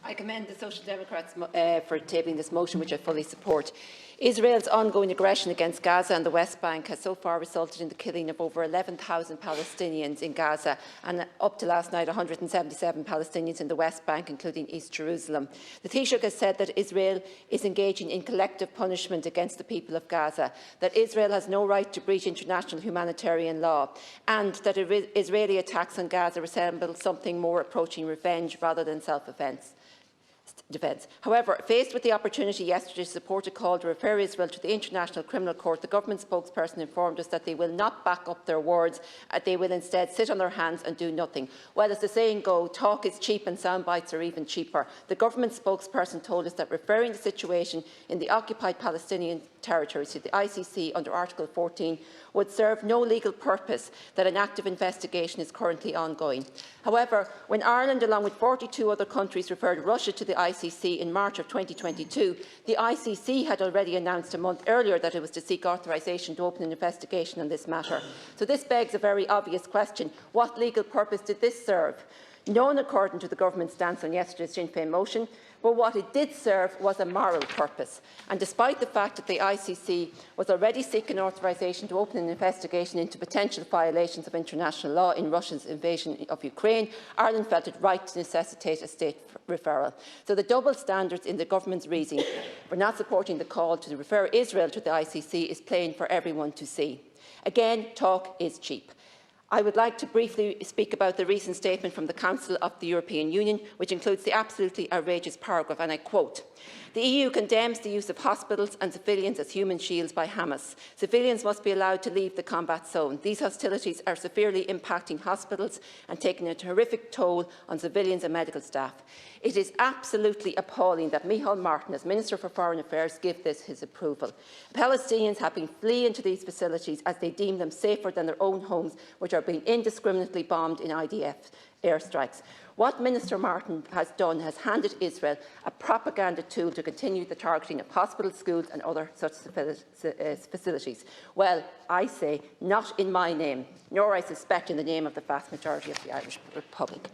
I commend the Social Democrats for tabling this motion, which I fully support. Israel's ongoing aggression against Gaza and the West Bank has so far resulted in the killing of over 11,000 Palestinians in Gaza and up to last night 177 Palestinians in the West Bank, including East Jerusalem. The Taoiseach has said that Israel is engaging in collective punishment against the people of Gaza, that Israel has no right to breach international humanitarian law, and that Israeli attacks on Gaza resemble something more approaching revenge rather than self-defence. However, faced with the opportunity yesterday to support a call to refer Israel to the International Criminal Court, the government spokesperson informed us that they will not back up their words, they will instead sit on their hands and do nothing. Well, as the saying goes, talk is cheap and sound bites are even cheaper. The government spokesperson told us that referring the situation in the occupied Palestinian territories to the ICC under Article 14 would serve no legal purpose, that an active investigation is currently ongoing. However, when Ireland, along with 42 other countries, referred Russia to the ICC in March of 2022, the ICC had already announced a month earlier that it was to seek authorisation to open an investigation on this matter. So this begs a very obvious question: what legal purpose did this serve? None, according to the government's stance on yesterday's Sinn Féin motion, but what it did serve was a moral purpose. And despite the fact that the ICC was already seeking authorisation to open an investigation into potential violations of international law in Russia's invasion of Ukraine, Ireland felt it right to necessitate a state referral. So the double standards in the government's reasoning for not supporting the call to refer Israel to the ICC is plain for everyone to see. Again, talk is cheap. I would like to briefly speak about the recent statement from the Council of the European Union, which includes the absolutely outrageous paragraph, and I quote: "The EU condemns the use of hospitals and civilians as human shields by Hamas. Civilians must be allowed to leave the combat zone. These hostilities are severely impacting hospitals and taking a horrific toll on civilians and medical staff. It is absolutely appalling that Micheál Martin, as Minister for Foreign Affairs, give this his approval. Palestinians have been fleeing to these facilities as they deem them safer than their own homes, which are being indiscriminately bombed in IDF airstrikes. What Minister Martin has done has handed Israel a propaganda tool to continue the targeting of hospitals, schools and other such facilities. Well, I say, not in my name, nor I suspect in the name of the vast majority of the Irish Republic."